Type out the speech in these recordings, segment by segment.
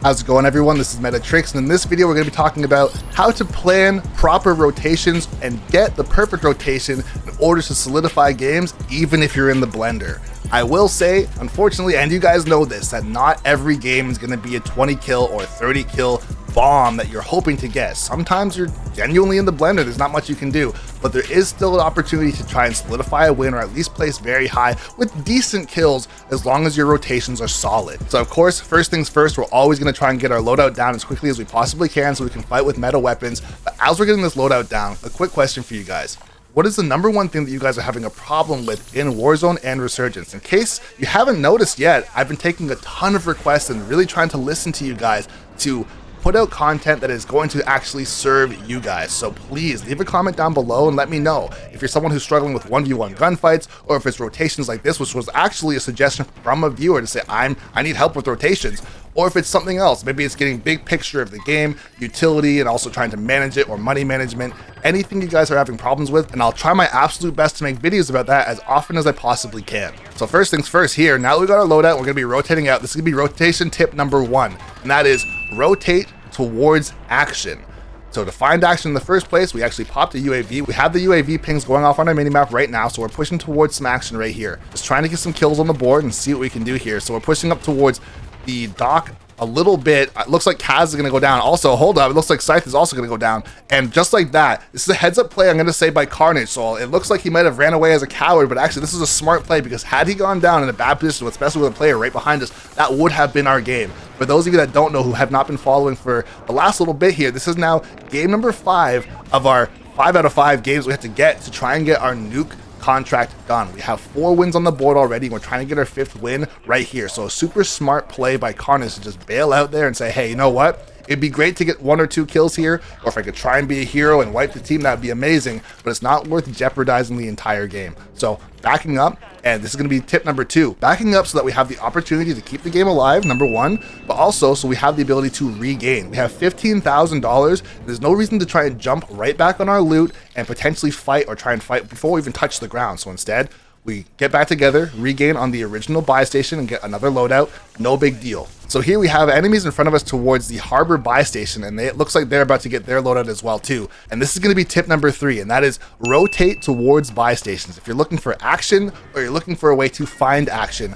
How's it going, everyone? This is Trixx, and in this video we're going to be talking about how to plan proper rotations and get the perfect rotation in order to solidify games even if you're in the blender. I will say, unfortunately, and you guys know this, that not every game is going to be a 20 kill or 30 kill bomb that you're hoping to get. Sometimes you're genuinely in the blender, there's not much you can do, but there is still an opportunity to try and solidify a win or at least place very high with decent kills as long as your rotations are solid. So of course, first things first, we're always going to try and get our loadout down as quickly as we possibly can so we can fight with meta weapons. But as we're getting this loadout down, a quick question for you guys. What is the number one thing that you guys are having a problem with in Warzone and Resurgence? In case you haven't noticed yet, I've been taking a ton of requests and really trying to listen to you guys to put out content that is going to actually serve you guys. So please leave a comment down below and let me know if you're someone who's struggling with 1v1 gunfights, or if it's rotations like this, which was actually a suggestion from a viewer to say I need help with rotations, or if it's something else. Maybe it's getting big picture of the game, utility, and also trying to manage it, or money management, anything you guys are having problems with, and I'll try my absolute best to make videos about that as often as I possibly can. So first things first here, now that we got our loadout, we're going to be rotating out. This is going to be rotation tip number 1, and that is rotate towards action. So to find action in the first place, we actually popped a UAV. We have the UAV pings going off on our minimap right now, so we're pushing towards some action right here. Just trying to get some kills on the board and see what we can do here. So we're pushing up towards the dock a little bit. It looks like Kaz is going to go down. Also, hold up, it looks like Scythe is also going to go down. And just like that, this is a heads up play, I'm going to say, by Carnage. So it looks like he might have ran away as a coward, but actually this is a smart play, because had he gone down in a bad position, especially with a player right behind us, that would have been our game. For those of you that don't know, who have not been following for the last little bit here, this is now game number 5 of our 5 out of 5 games we have to get to try and get our nuke contract done. We have 4 wins on the board already, and we're trying to get our 5th win right here. So a super smart play by Carnage to just bail out there and say, hey, you know what? It'd be great to get 1 or 2 kills here, or if I could try and be a hero and wipe the team, that'd be amazing, but it's not worth jeopardizing the entire game. So backing up, and this is going to be tip number 2, backing up so that we have the opportunity to keep the game alive, number 1, but also so we have the ability to regain. We have $15,000. There's no reason to try and jump right back on our loot and potentially fight or try and fight before we even touch the ground. So instead, we get back together, regain on the original buy station, and get another loadout. No big deal. So here we have enemies in front of us towards the harbor buy station, and it looks like they're about to get their loadout as well too. And this is going to be tip number 3, and that is rotate towards buy stations. If you're looking for action, or you're looking for a way to find action,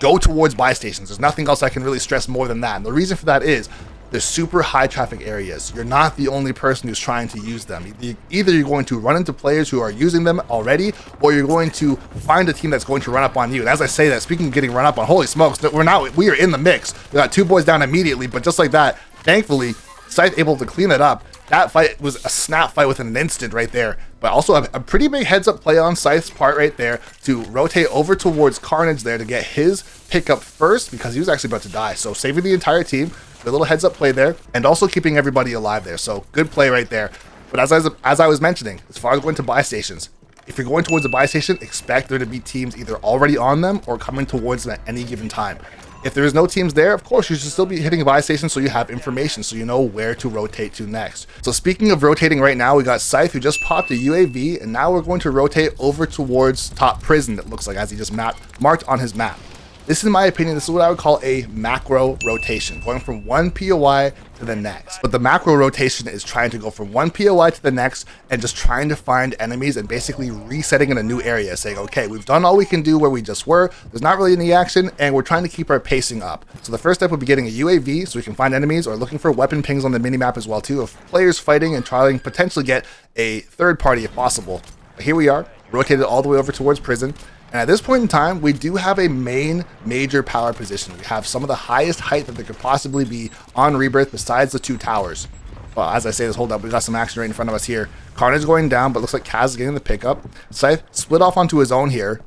go towards buy stations. There's nothing else I can really stress more than that. And the reason for that is they're super high traffic areas. You're not the only person who's trying to use them. Either you're going to run into players who are using them already, or you're going to find a team that's going to run up on you. And as I say that, speaking of getting run up on, holy smokes, we are in the mix. We got 2 boys down immediately, but just like that, thankfully, Scythe able to clean it up. That fight was a snap fight within an instant right there. But also a pretty big heads up play on Scythe's part right there to rotate over towards Carnage there to get his pickup first, because he was actually about to die. So saving the entire team, a little heads up play there, and also keeping everybody alive there. So good play right there. But as I was mentioning, as far as going to buy stations, if you're going towards a buy station, expect there to be teams either already on them or coming towards them at any given time. If there is no teams there, of course, you should still be hitting buy stations so you have information, so you know where to rotate to next. So speaking of rotating right now, we got Scythe, who just popped a UAV, and now we're going to rotate over towards top prison, it looks like, as he just marked on his map. This is, in my opinion, this is what I would call a macro rotation, going from one POI to the next. But the macro rotation is trying to go from one POI to the next and just trying to find enemies and basically resetting in a new area, saying, okay, we've done all we can do where we just were, there's not really any action, and we're trying to keep our pacing up. So the first step would be getting a UAV so we can find enemies, or looking for weapon pings on the minimap as well too, of players fighting and trying to potentially get a third party if possible. But here we are, rotated all the way over towards prison. And at this point in time, we do have a major power position. We have some of the highest height that there could possibly be on Rebirth besides the 2 towers. Well, as I say this, hold up, we got some action right in front of us here. Carnage going down, but looks like Kaz is getting the pickup. Scythe split off onto his own here.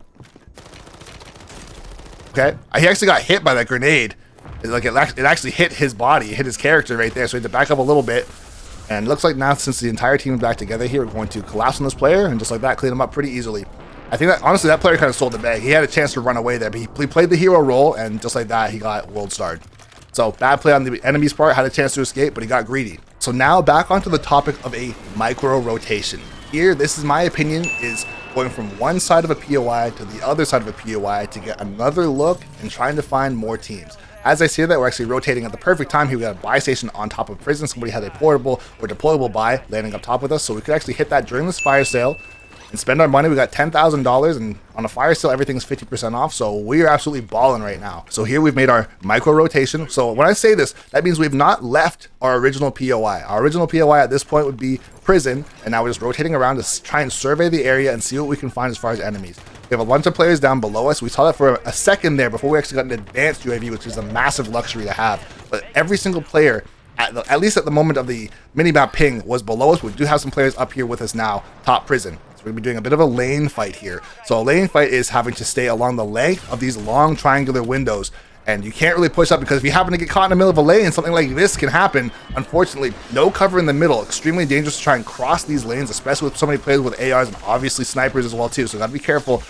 Okay, he actually got hit by that grenade. It actually hit his body, it hit his character right there, so he had to back up a little bit. And it looks like now, since the entire team is back together here, we're going to collapse on this player and just like that, clean him up pretty easily. I think that, honestly, that player kind of sold the bag. He had a chance to run away there, but he played the hero role, and just like that, he got world starred. So bad play on the enemy's part, had a chance to escape, but he got greedy. So now back onto the topic of a micro rotation. Here, this is my opinion, is going from one side of a POI to the other side of a POI to get another look and trying to find more teams. As I see that, we're actually rotating at the perfect time here. We got a buy station on top of prison. Somebody had a portable or deployable buy landing up top with us, so we could actually hit that during this fire sale and spend our money. We got $10,000, and on a fire sale, everything's 50% off, so we are absolutely balling right now. So here we've made our micro rotation. So when I say this, that means we've not left our original POI. Our original POI at this point would be prison, and now we're just rotating around to try and survey the area and see what we can find as far as enemies. We have a bunch of players down below us. We saw that for a second there before we actually got an advanced UAV, which is a massive luxury to have. But every single player, at least at the moment of the minimap ping, was below us. We do have some players up here with us now, top prison. So we're going to be doing a bit of a lane fight here. So a lane fight is having to stay along the length of these long triangular windows. And you can't really push up, because if you happen to get caught in the middle of a lane, something like this can happen. Unfortunately, no cover in the middle. Extremely dangerous to try and cross these lanes, especially with so many players with ARs and obviously snipers as well too. So gotta be careful.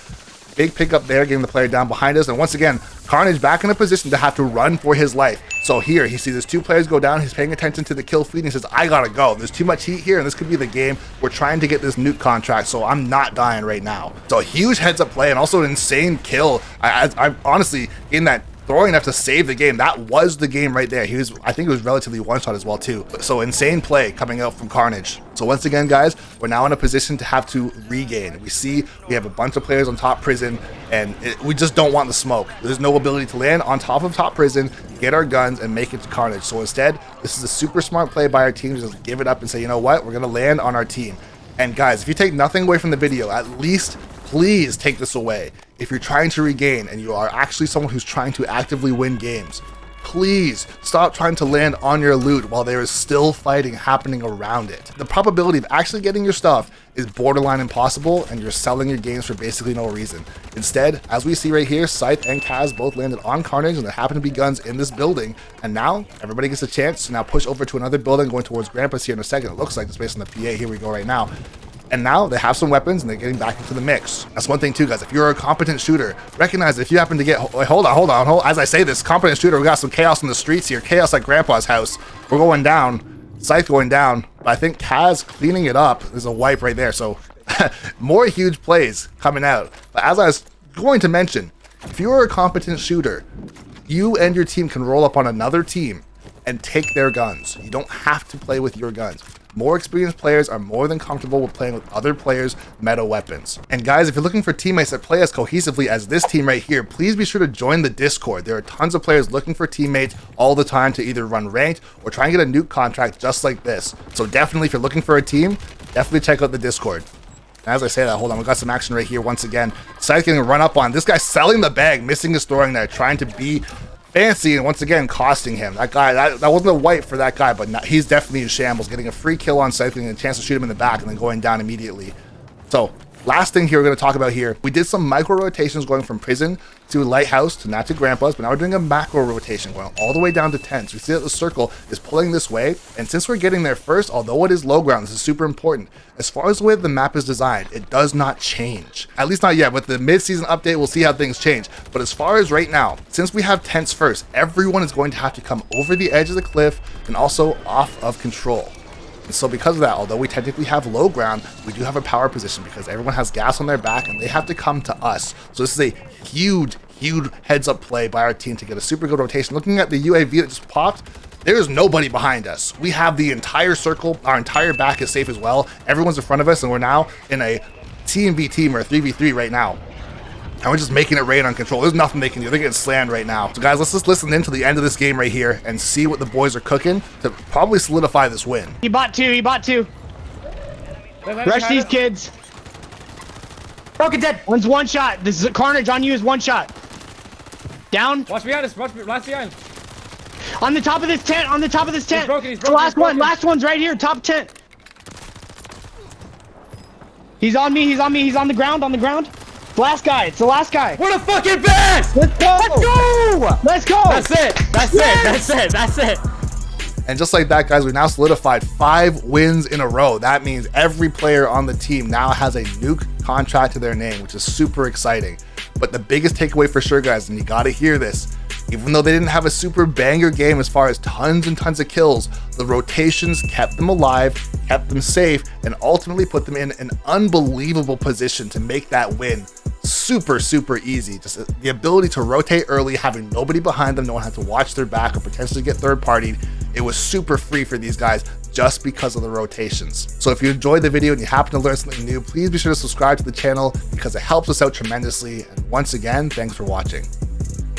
Big pickup there, getting the player down behind us. And once again, Carnage back in a position to have to run for his life. So here, he sees his two players go down. He's paying attention to the kill feed, and he says, I gotta go. There's too much heat here, and this could be the game. We're trying to get this nuke contract, so I'm not dying right now. So a huge heads-up play, and also an insane kill. I honestly, in that throwing enough to save the game, that was the game right there. I think it was relatively one-shot as well too. So insane play coming out from Carnage. So once again, guys, we're now in a position to have to regain. We have a bunch of players on top prison, and we just don't want the smoke. There's no ability to land on top of top prison, get our guns, and make it to Carnage. So instead, this is a super smart play by our team to just give it up and say, you know what, we're gonna land on our team. And guys, if you take nothing away from the video, at least please take this away. If you're trying to regain and you are actually someone who's trying to actively win games, please stop trying to land on your loot while there is still fighting happening around it. The probability of actually getting your stuff is borderline impossible, and you're selling your games for basically no reason. Instead, as we see right here, Scythe and Kaz both landed on Carnage, and there happen to be guns in this building. And now everybody gets a chance to now push over to another building, going towards Grandpa's here in a second. It looks like, just based on the PA. Here we go right now. And now they have some weapons, and they're getting back into the mix. That's one thing too, guys. If you're a competent shooter, recognize if you happen to get, hold on. As I say this, competent shooter, we got some chaos in the streets here. Chaos at Grandpa's house. We're going down. Scythe going down. But I think Kaz cleaning it up. There's a wipe right there. So more huge plays coming out. But as I was going to mention, if you're a competent shooter, you and your team can roll up on another team and take their guns. You don't have to play with your guns. More experienced players are more than comfortable with playing with other players' meta weapons. And guys, if you're looking for teammates that play as cohesively as this team right here, please be sure to join the Discord. There are tons of players looking for teammates all the time to either run ranked or try and get a nuke contract just like this. So definitely, if you're looking for a team, definitely check out the Discord. And as I say that, hold on, we got some action right here once again. Scythe getting run up on. This guy selling the bag, missing his throwing there, trying to be fancy, and once again costing him. That guy, that wasn't a wipe for that guy, but he's definitely in shambles, getting a free kill on Scythe and a chance to shoot him in the back and then going down immediately. So last thing here we're going to talk about here, we did some micro rotations going from prison to lighthouse to not to Grandpa's, but now we're doing a macro rotation going all the way down to tents. We see that the circle is pulling this way, and since we're getting there first, although it is low ground, this is super important. As far as the way the map is designed, it does not change. At least not yet. With the mid-season update, we'll see how things change. But as far as right now, since we have tents first, everyone is going to have to come over the edge of the cliff and also off of control. And so because of that, although we technically have low ground, we do have a power position because everyone has gas on their back and they have to come to us. So this is a huge heads up play by our team to get a super good rotation. Looking at the UAV that just popped, there is nobody behind us. We have the entire circle, our entire back is safe as well. Everyone's in front of us, and we're now in a team v team or a 3v3 right now. And we're just making it rain on control. There's nothing they can do. They're getting slammed right now. So guys, let's just listen into the end of this game right here and see what the boys are cooking to probably solidify this win. He bought two. Rush these kids. Broken dead. One's one shot. This is Carnage on you is one shot. Down. Watch behind us. Watch behind. On the top of this tent. He's broken. The last one. Last one's right here. Top tent. He's on me. He's on the ground. Last guy. It's the last guy. We're the fucking best. Let's go. That's it. And just like that, guys, we now solidified 5 wins in a row. That means every player on the team now has a nuke contract to their name, which is super exciting. But the biggest takeaway for sure, guys, and you gotta hear this, even though they didn't have a super banger game as far as tons and tons of kills, the rotations kept them alive, kept them safe, and ultimately put them in an unbelievable position to make that win super, super easy. Just the ability to rotate early, having nobody behind them, no one had to watch their back or potentially get third-partied. It was super free for these guys just because of the rotations. So if you enjoyed the video and you happen to learn something new, please be sure to subscribe to the channel because it helps us out tremendously. And once again, thanks for watching.